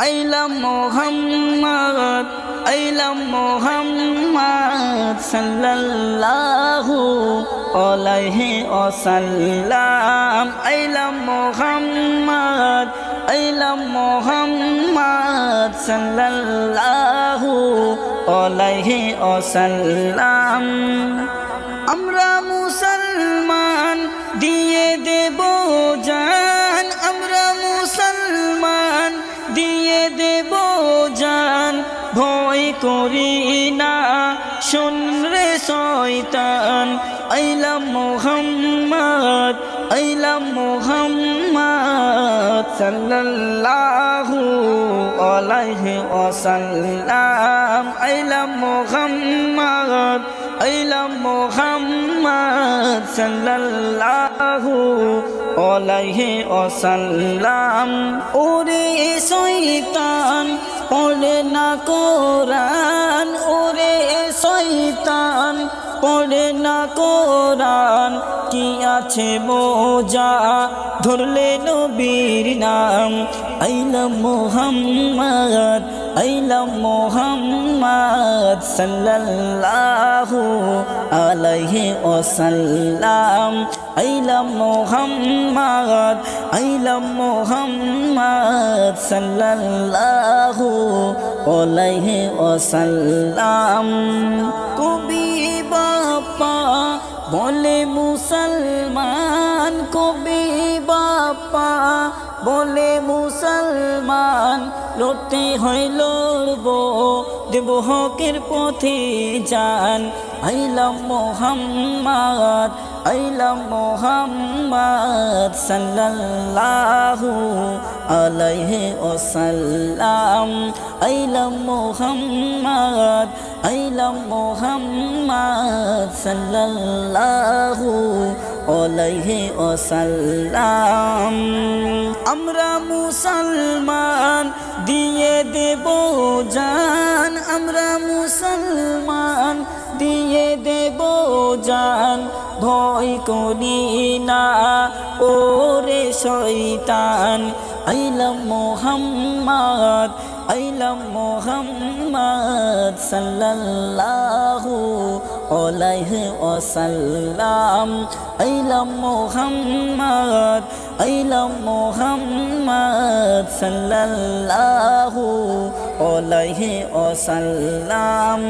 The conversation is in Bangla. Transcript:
আইলাম মোহাম্মদ আইলাম মোহাম্মদ সাল্লাল্লাহু আলাইহি ওয়াসাল্লাম আইলাম মোহাম্মদ আইলাম মোহাম্মদ সাল্লাল্লাহু আলাইহি ওয়াসাল্লাম আমরা মুসলমান দিয়ে দেব জান আমরা মুসলমান দিয়ে দেব জান ভয় করি না শুন রে শয়তান আইলাম মোহাম্মদ আইলাম মোহাম্মদ সাল্লাল্লাহু আলাইহি ওয়াসাল্লাম আইলাম মোহাম্মদ আইলাম মোহাম্মদ সাল্লাল্লাহু আলাইহি ওয়াসাল্লাম ওরে শয়তান পড়ে না কোরআন ওরে শয়তান পড়ে না কোরআন কি আছে বোঝা ধরলে নবীর নাম আইলাম মোহাম্মদ আইলাম মোহাম্মদ সাল্লাল্লাহু আলাইহি ওয়াসাল্লাম আইলাম মোহাম্মদ আইলাম মোহাম্মদ সাল্লাল্লাহু আলাইহি ওয়াসাল্লাম কবি বাপ্পা বলে মুসলমান কবি বাপ্পা বলে মুসলমান লড়তে হয় লড়ব দেব হকের পথে জান আইলাম মোহাম্মদ আইলাম মোহাম্মদ সাল্লাল্লাহু আলাইহি ওয়াসাল্লাম আইলাম মোহাম্মদ আইলাম মোহাম্মদ সাল্লাল্লাহু আলাইহি ওয়াসাল্লাম আমরা মুসলমান দিয়ে দেব জান আমরা মুসলমান দিয়ে দেব জান ভয় করি না ওরে শয়তান আইলাম মোহাম্মদ আইলাম মোহাম্মদ সাল্লাল্লাহু আলাইহি ওয়াসাল্লাম আইলাম মোহাম্মদ আইলাম মোহাম্মদ সাল্লাল্লাহু আলাইহি ওয়াসাল্লাম